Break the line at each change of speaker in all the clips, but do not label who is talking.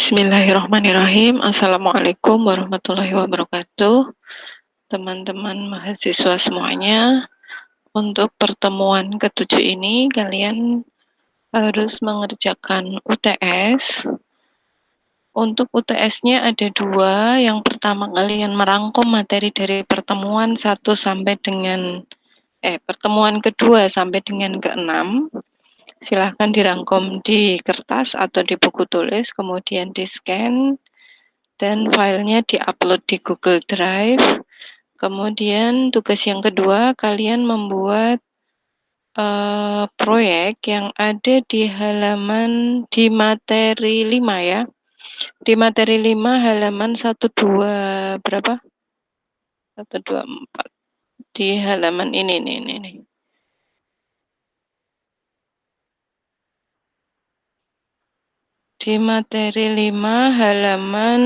Bismillahirrahmanirrahim. Assalamualaikum warahmatullahi wabarakatuh. Teman-teman mahasiswa semuanya, untuk pertemuan ketujuh ini kalian harus mengerjakan UTS. Untuk UTS-nya ada dua. Yang pertama kalian merangkum materi dari pertemuan 1 sampai dengan pertemuan kedua sampai dengan ke-6. Silahkan dirangkum di kertas atau di buku tulis, kemudian di-scan, dan filenya di-upload di Google Drive. Kemudian tugas yang kedua, kalian membuat proyek yang ada di materi 5 ya. Di materi 5 halaman 1, 2, berapa? 1, 2, 4. Di halaman ini nih. Di materi 5 halaman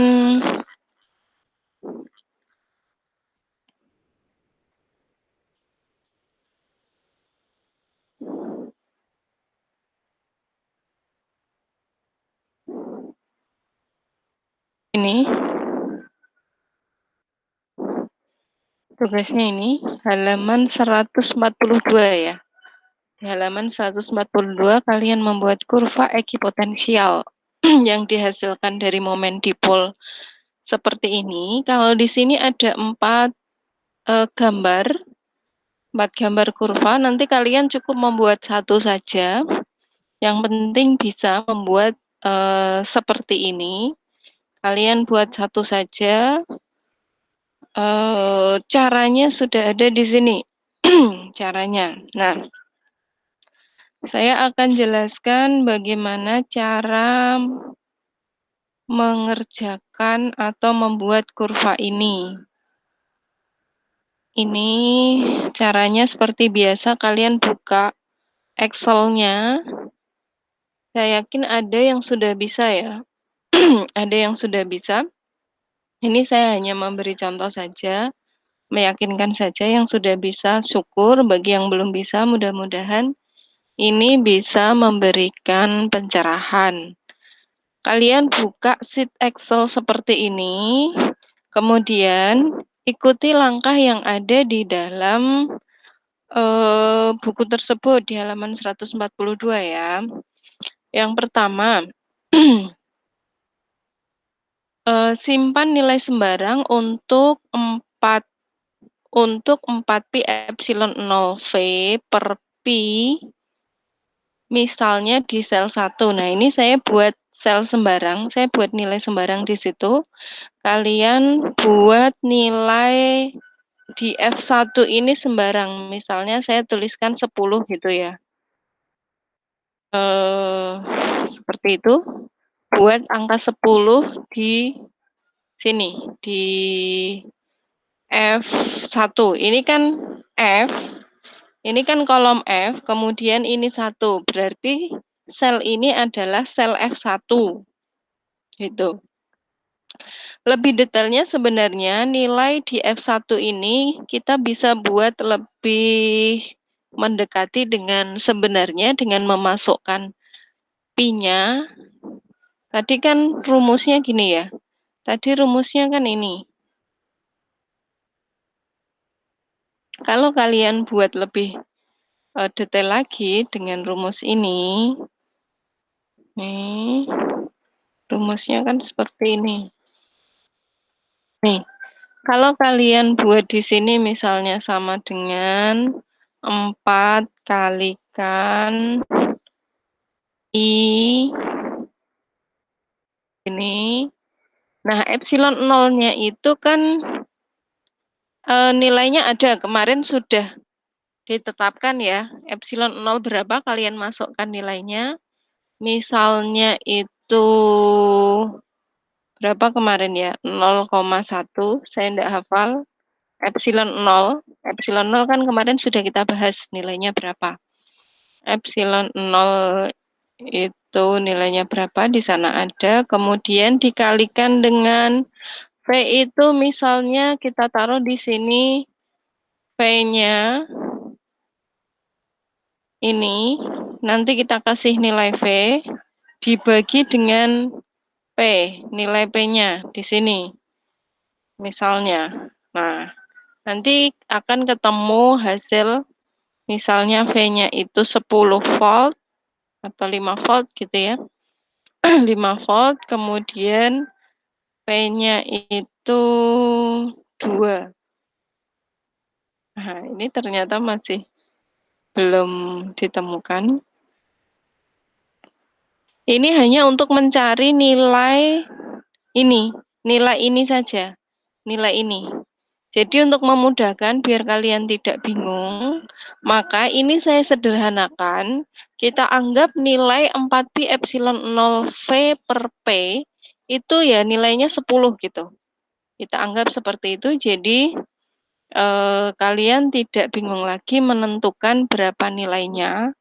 ini. Tugasnya ini halaman 142 ya. Di halaman 142 kalian membuat kurva ekipotensial yang dihasilkan dari momen dipol seperti ini. Kalau di sini ada 4 gambar, 4 gambar kurva, nanti kalian cukup membuat satu saja. Yang penting bisa membuat seperti ini. Kalian buat satu saja. Caranya sudah ada di sini. Caranya. Nah, saya akan jelaskan bagaimana cara mengerjakan atau membuat kurva ini. Ini caranya seperti biasa, kalian buka Excel-nya. Saya yakin ada yang sudah bisa ya. Ada yang sudah bisa. Ini saya hanya memberi contoh saja, meyakinkan saja. Yang sudah bisa, syukur. Bagi yang belum bisa, mudah-mudahan ini bisa memberikan pencerahan. Kalian buka sheet Excel seperti ini, kemudian ikuti langkah yang ada di dalam buku tersebut di halaman 142 ya. Yang pertama, simpan nilai sembarang untuk 4 pi epsilon 0 V per pi, misalnya di sel 1. Nah, ini saya buat sel sembarang, saya buat nilai sembarang di situ. Kalian buat nilai di F1 ini sembarang. Misalnya saya tuliskan 10 gitu ya. Seperti itu. Buat angka 10 di sini, di F1. Ini kan F, ini kan kolom F, kemudian ini 1. Berarti sel ini adalah sel F1. Gitu. Lebih detailnya sebenarnya nilai di F1 ini kita bisa buat lebih mendekati dengan sebenarnya dengan memasukkan pi-nya. Tadi kan rumusnya gini ya. Tadi rumusnya kan ini. Kalau kalian buat lebih detail lagi dengan rumus ini. Nih. Rumusnya kan seperti ini. Nih. Kalau kalian buat di sini misalnya sama dengan 4 kalikan I ini. Nah, epsilon 0-nya itu kan nilainya ada. Kemarin sudah ditetapkan ya. Epsilon 0 berapa kalian masukkan nilainya. Misalnya itu berapa kemarin ya? 0,1. Saya tidak hafal. Epsilon 0. Epsilon 0 kan kemarin sudah kita bahas nilainya berapa. Epsilon 0 itu nilainya berapa, di sana ada. Kemudian dikalikan dengan V itu misalnya kita taruh di sini V-nya ini. Nanti kita kasih nilai V dibagi dengan nilai P-nya di sini, misalnya. Nah, nanti akan ketemu hasil, misalnya V-nya itu 10 volt atau 5 volt gitu ya. 5 volt, kemudian P-nya itu 2. Nah, ini ternyata masih belum ditemukan. Ini hanya untuk mencari nilai ini saja, nilai ini. Jadi untuk memudahkan biar kalian tidak bingung, maka ini saya sederhanakan, kita anggap nilai 4pi epsilon 0 V per P itu ya nilainya 10 gitu. Kita anggap seperti itu, jadi kalian tidak bingung lagi menentukan berapa nilainya.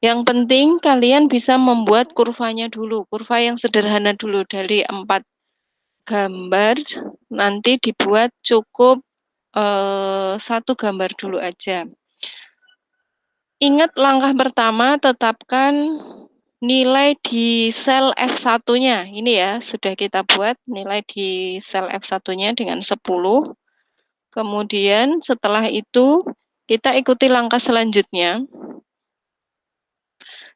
Yang penting kalian bisa membuat kurvanya dulu, kurva yang sederhana dulu dari 4 gambar, nanti dibuat cukup 1 gambar dulu aja. Ingat langkah pertama, tetapkan nilai di sel F1-nya. Ini ya, sudah kita buat nilai di sel F1-nya dengan 10. Kemudian setelah itu, kita ikuti langkah selanjutnya.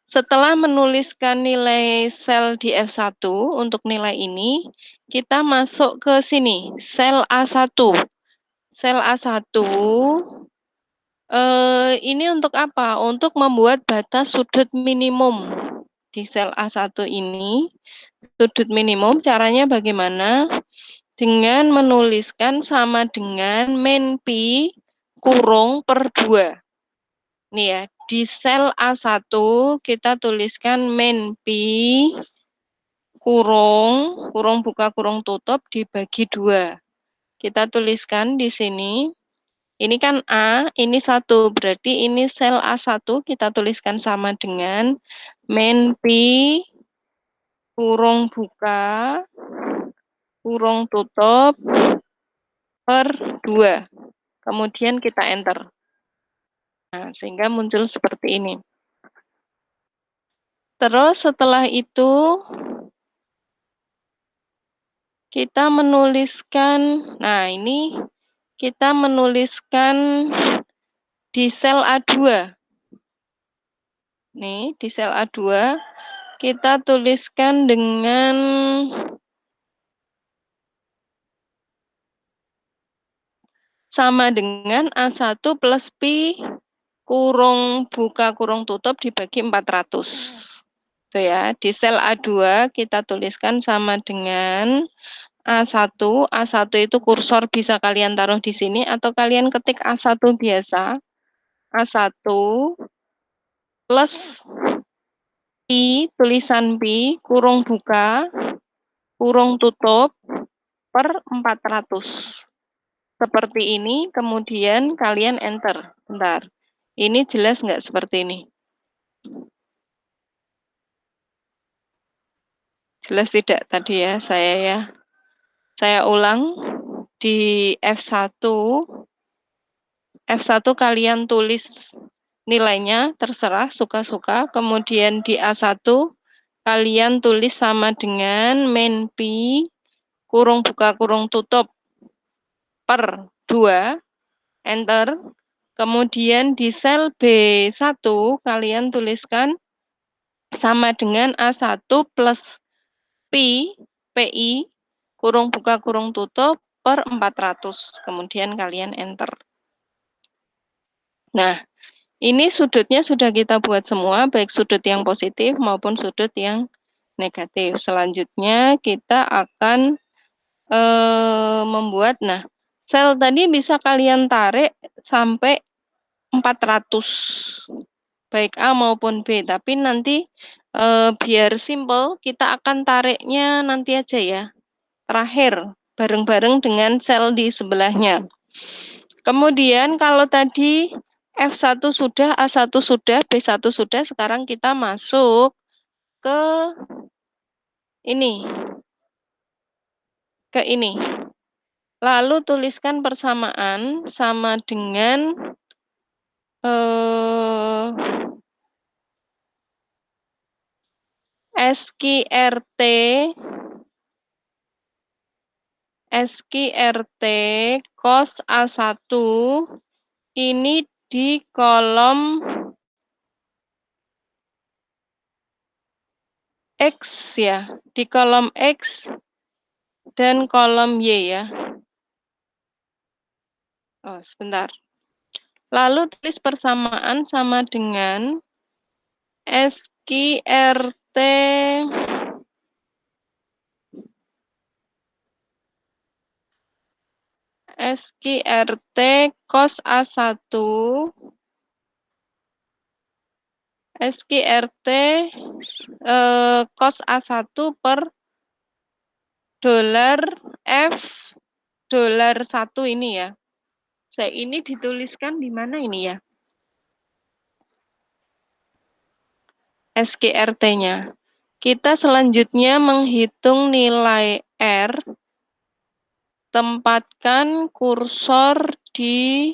Setelah menuliskan nilai sel di F1 untuk nilai ini, kita masuk ke sini, sel A1. Sel A1 ini untuk apa? Untuk membuat batas sudut minimum di sel A1 ini. Sudut minimum caranya bagaimana? Dengan menuliskan sama dengan min pi kurung per 2. Nih ya, di sel A1 kita tuliskan min pi kurung buka kurung tutup dibagi 2. Kita tuliskan di sini. Ini kan A, ini 1, berarti ini sel A1 kita tuliskan sama dengan min pi kurung buka kurung tutup per 2. Kemudian kita enter. Nah, sehingga muncul seperti ini. Terus setelah itu kita menuliskan, nah ini kita menuliskan di sel A2. Nih, di sel A2 kita tuliskan dengan sama dengan A1 plus pi kurung buka kurung tutup dibagi 400. Itu ya, di sel A2 kita tuliskan sama dengan A1. A1 itu kursor bisa kalian taruh di sini atau kalian ketik A1 biasa. A1 plus pi, tulisan pi, kurung buka, kurung tutup, per 400. Seperti ini, kemudian kalian enter. Bentar, ini jelas nggak seperti ini? Jelas tidak tadi ya, saya ulang. Di F1 kalian tulis nilainya, terserah, suka-suka. Kemudian di A1 kalian tulis sama dengan min pi kurung buka kurung tutup per 2, enter. Kemudian di sel B1 kalian tuliskan sama dengan A1 plus pi, PI, kurung buka kurung tutup per 400. Kemudian kalian enter. Nah, ini sudutnya sudah kita buat semua, baik sudut yang positif maupun sudut yang negatif. Selanjutnya kita akan membuat, nah, sel tadi bisa kalian tarik sampai 400, baik A maupun B, tapi nanti biar simple, kita akan tariknya nanti aja ya, terakhir, bareng-bareng dengan sel di sebelahnya. Kemudian kalau tadi F1 sudah, A1 sudah, B1 sudah, sekarang kita masuk ke ini. Lalu tuliskan persamaan sama dengan SQRT SQRT cos A1 ini di kolom X ya, di kolom X dan kolom Y ya. Oh, sebentar. Lalu tulis persamaan sama dengan SQRT cos A1 SQRT cos A1 per dolar F dolar 1 ini ya. Saya ini dituliskan di mana ini ya? SQRT-nya. Kita selanjutnya menghitung nilai R, tempatkan kursor di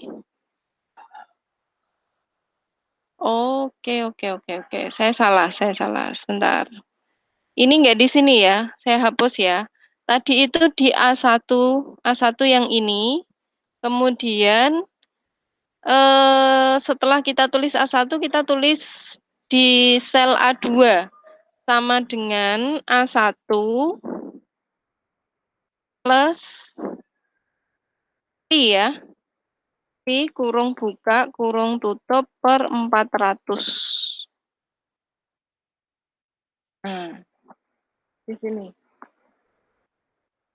Oke. Saya salah. Sebentar. Ini enggak di sini ya. Saya hapus ya. Tadi itu di A1 yang ini. Kemudian setelah kita tulis A1, kita tulis di sel A2 sama dengan A1 plus Pi ya. Pi kurung buka, kurung tutup per 400. Nah, di sini.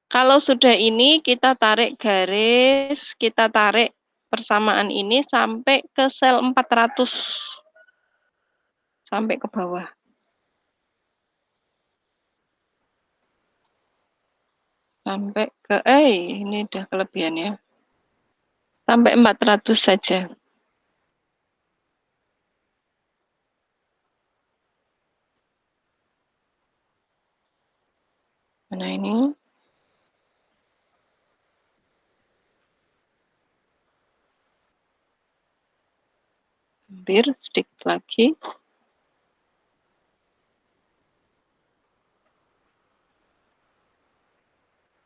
Kalau sudah ini, kita tarik garis, kita tarik persamaan ini sampai ke sel 400. Sampai ke bawah. Sampai ke, ini udah kelebihan ya. Sampai 400 saja. Mana ini? Hampir sedikit lagi.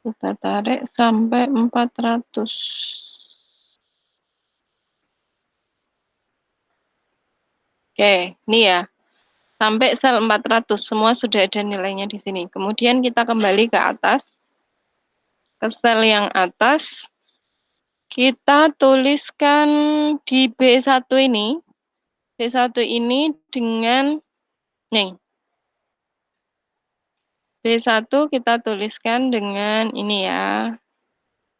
Kita tarik sampai 400. Oke, ini ya. Sampai sel 400, semua sudah ada nilainya di sini. Kemudian kita kembali ke atas. Ke sel yang atas. Kita tuliskan di B1 ini. B1 ini dengan, nih. B1 kita tuliskan dengan ini ya.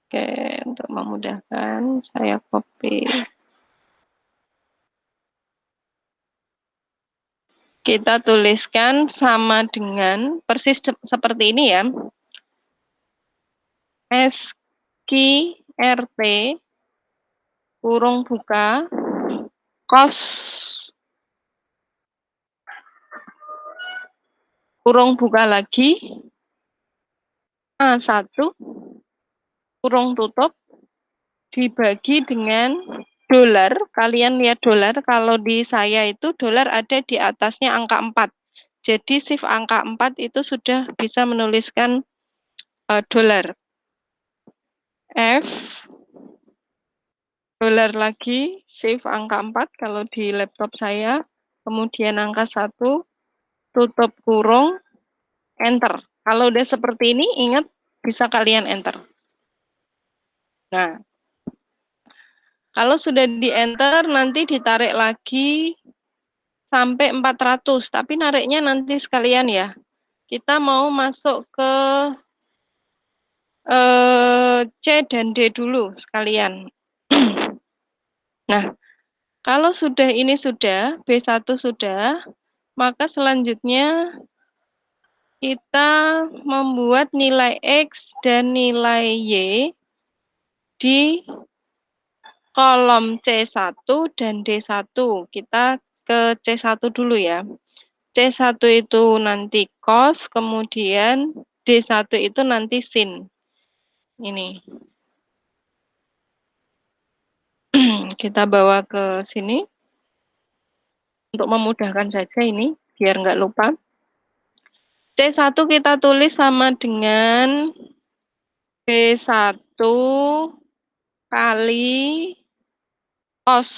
Oke, untuk memudahkan saya copy. Kita tuliskan sama dengan persis seperti ini ya. SQRT kurung buka cos kurung buka lagi A1 kurung tutup dibagi dengan dolar. Kalian lihat dolar, kalau di saya itu dolar ada di atasnya angka 4. Jadi shift angka 4 itu sudah bisa menuliskan dolar. F dolar lagi, shift angka 4 kalau di laptop saya. Kemudian angka 1, tutup kurung, enter. Kalau udah seperti ini, ingat bisa kalian enter. Nah, kalau sudah di-enter, nanti ditarik lagi sampai 400. Tapi nariknya nanti sekalian ya. Kita mau masuk ke C dan D dulu sekalian. Nah, kalau sudah ini sudah, B1 sudah, maka selanjutnya kita membuat nilai X dan nilai Y di kolom C1 dan D1. Kita ke C1 dulu ya. C1 itu nanti cos, kemudian D1 itu nanti sin. Ini. Kita bawa ke sini. Untuk memudahkan saja ini, biar nggak lupa. C1 kita tulis sama dengan B1 kali cos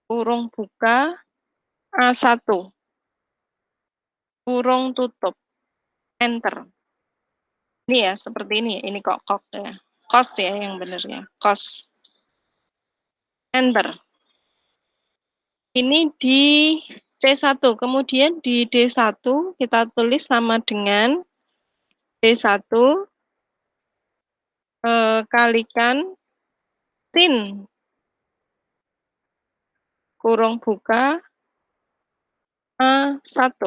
kurung buka A1 kurung tutup, enter. Ini ya, seperti ini. Ini kok ya. Cos ya yang benar ya. Cos. Enter. Ini di C1. Kemudian di D1 kita tulis sama dengan D1 kalikan sin kurung buka A1.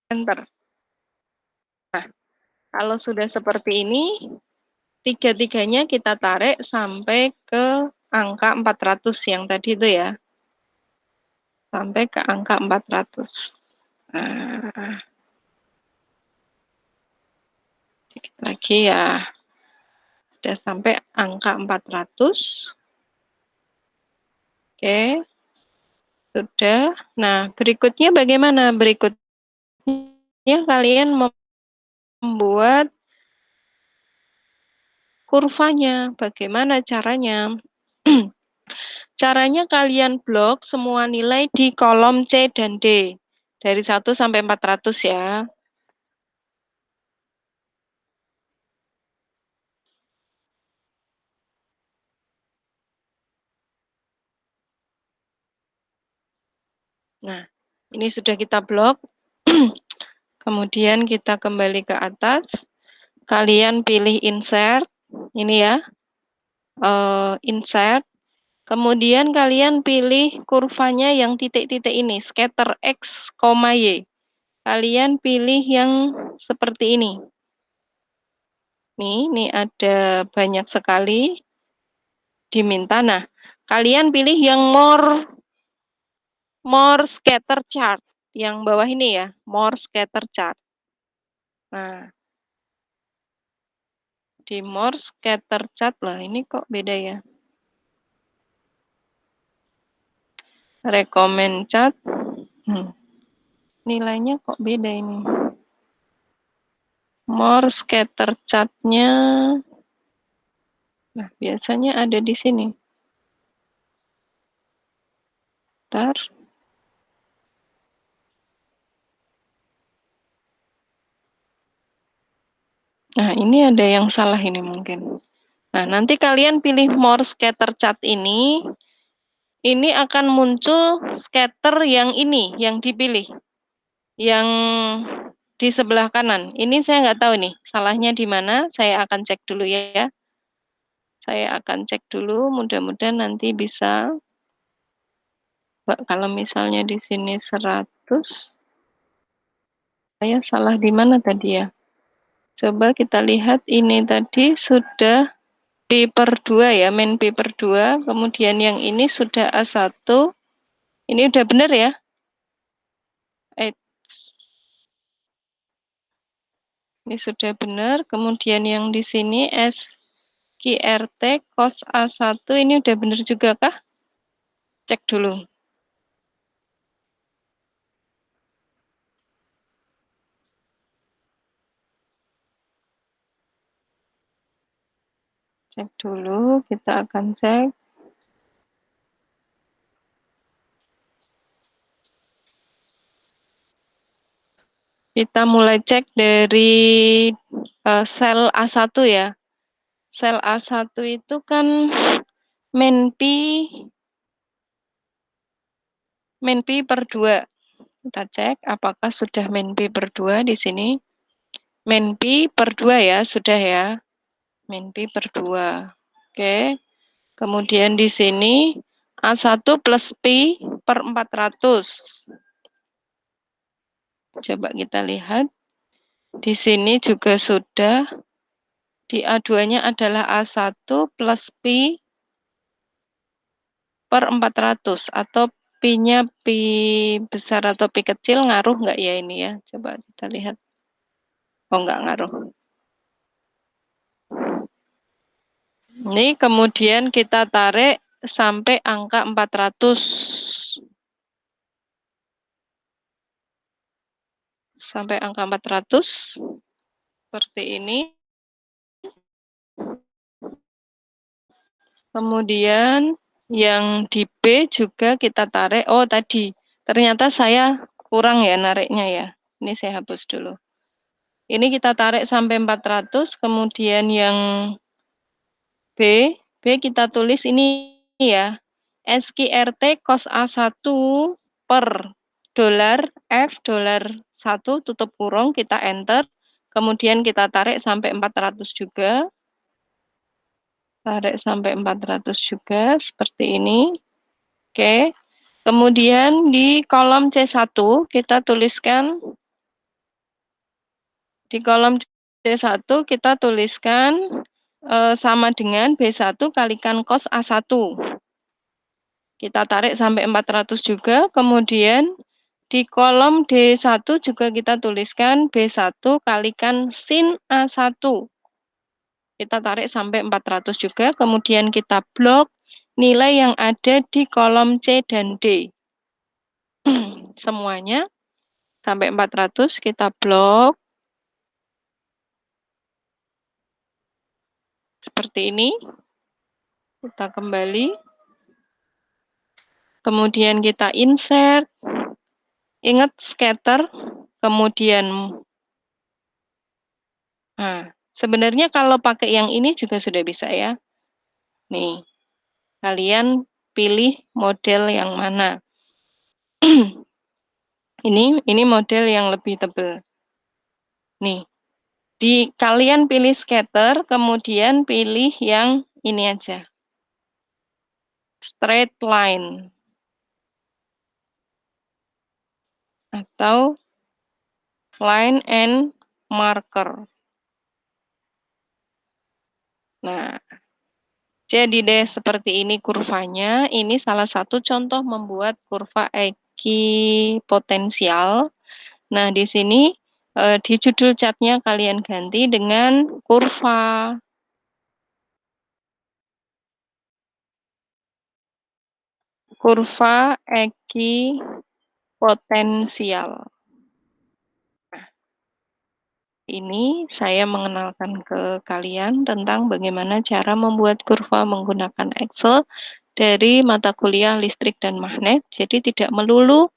Enter. Nah, kalau sudah seperti ini, tiga-tiganya kita tarik sampai ke angka 400 yang tadi itu ya. Sampai ke angka 400. Nah, sedikit lagi ya. Sudah sampai angka 400. Oke. Sudah. Nah, berikutnya bagaimana? Berikutnya kalian membuat kurvanya. Bagaimana caranya? Caranya kalian blok semua nilai di kolom C dan D. Dari 1 sampai 400 ya. Nah, ini sudah kita blok. Kemudian kita kembali ke atas. Kalian pilih insert. Ini ya. Insert. Kemudian kalian pilih kurvanya yang titik-titik ini. Scatter X, Y. Kalian pilih yang seperti ini. Ini ada banyak sekali diminta. Nah, kalian pilih yang more scatter chart. Yang bawah ini ya, more scatter chart. Nah, di more scatter chart lah, ini kok beda ya. Recommend chart. Nilainya kok beda ini. More scatter chart-nya. Nah, biasanya ada di sini. Bentar. Nah, ini ada yang salah ini mungkin. Nah, nanti kalian pilih more scatter chart ini akan muncul scatter yang ini, yang dipilih. Yang di sebelah kanan. Ini saya nggak tahu nih, salahnya di mana. Saya akan cek dulu ya. Saya akan cek dulu, mudah-mudahan nanti bisa. Kalau misalnya di sini 100, saya salah di mana tadi ya? Coba kita lihat ini tadi sudah P/2 ya, main P/2, kemudian yang ini sudah A1. Ini udah benar ya? Ini sudah benar, kemudian yang di sini SQRT cos A1 ini udah benar juga kah? Cek dulu. Cek dulu, kita akan cek. Kita mulai cek dari sel A1 ya. Sel A1 itu kan min P/2. Kita cek apakah sudah min P/2 di sini. Min P/2 ya, sudah ya. Min P/2. Oke. Kemudian di sini A1 plus P/400. Coba kita lihat. Di sini juga sudah. Di A2-nya adalah A1 plus P/400. Atau P-nya P besar atau P kecil, ngaruh nggak ya ini ya? Coba kita lihat. Oh, nggak ngaruh. Ini kemudian kita tarik sampai angka 400. Sampai angka 400. seperti ini. Kemudian yang di B juga kita tarik. Oh, tadi ternyata saya kurang ya nariknya ya. Ini saya hapus dulu. Ini kita tarik sampai 400, kemudian yang B kita tulis ini ya. SQRT cos A1 per dolar F dolar 1 tutup kurung, kita enter. Kemudian kita tarik sampai 400 juga. Tarik sampai 400 juga, seperti ini. Oke. Kemudian di kolom C1 kita tuliskan, di kolom C1 kita tuliskan sama dengan B1 kalikan cos A1. Kita tarik sampai 400 juga, kemudian di kolom D1 juga kita tuliskan B1 kalikan sin A1. Kita tarik sampai 400 juga, kemudian kita blok nilai yang ada di kolom C dan D. Semuanya sampai 400 kita blok. Seperti ini. Kita kembali. Kemudian kita insert. Ingat scatter. Kemudian, nah, sebenarnya kalau pakai yang ini juga sudah bisa ya. Nih, kalian pilih model yang mana. Ini model yang lebih tebal. Nih, kalian pilih scatter, kemudian pilih yang ini aja. Straight line. Atau line and marker. Nah, jadi deh seperti ini kurvanya. Ini salah satu contoh membuat kurva ekipotensial. Nah, di sini di judul catnya kalian ganti dengan kurva ekipotensial. Nah, ini saya mengenalkan ke kalian tentang bagaimana cara membuat kurva menggunakan Excel dari mata kuliah listrik dan magnet. Jadi tidak melulu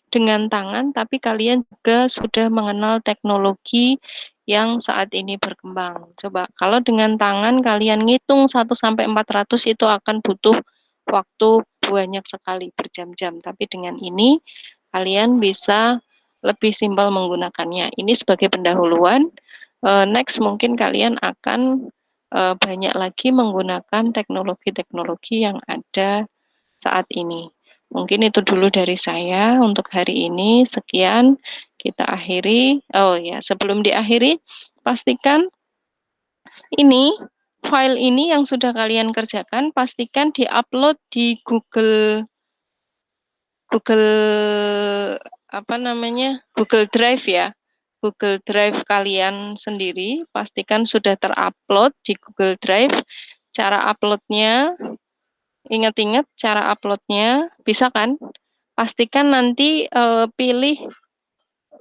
dengan tangan, tapi kalian juga sudah mengenal teknologi yang saat ini berkembang. Coba, kalau dengan tangan kalian ngitung 1 sampai 400 itu akan butuh waktu banyak sekali, berjam-jam. Tapi dengan ini, kalian bisa lebih simpel menggunakannya. Ini sebagai pendahuluan. Next, mungkin kalian akan banyak lagi menggunakan teknologi-teknologi yang ada saat ini. Mungkin itu dulu dari saya untuk hari ini. Sekian, kita akhiri. Oh ya, sebelum diakhiri, pastikan ini, file ini yang sudah kalian kerjakan, pastikan diupload di Google apa namanya? Google Drive ya. Google Drive kalian sendiri, pastikan sudah terupload di Google Drive. Cara uploadnya, ingat-ingat cara uploadnya, bisa kan? Pastikan nanti pilih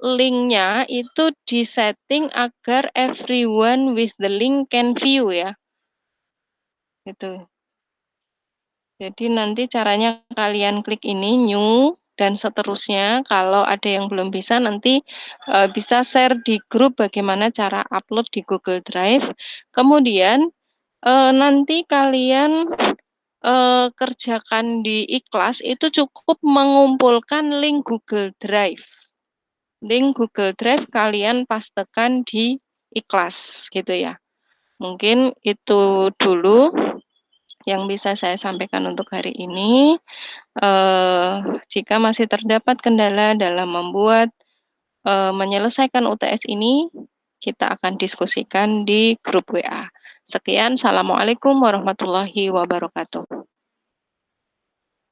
linknya itu disetting agar everyone with the link can view ya. Gitu. Jadi nanti caranya kalian klik ini new dan seterusnya. Kalau ada yang belum bisa nanti bisa share di grup bagaimana cara upload di Google Drive. Kemudian nanti kalian kerjakan di iKlas itu cukup mengumpulkan link Google Drive. Link Google Drive kalian pastekan di iKlas gitu ya. Mungkin itu dulu yang bisa saya sampaikan untuk hari ini. Jika masih terdapat kendala dalam membuat menyelesaikan UTS ini, kita akan diskusikan di grup WA. Sekian, Assalamualaikum warahmatullahi wabarakatuh.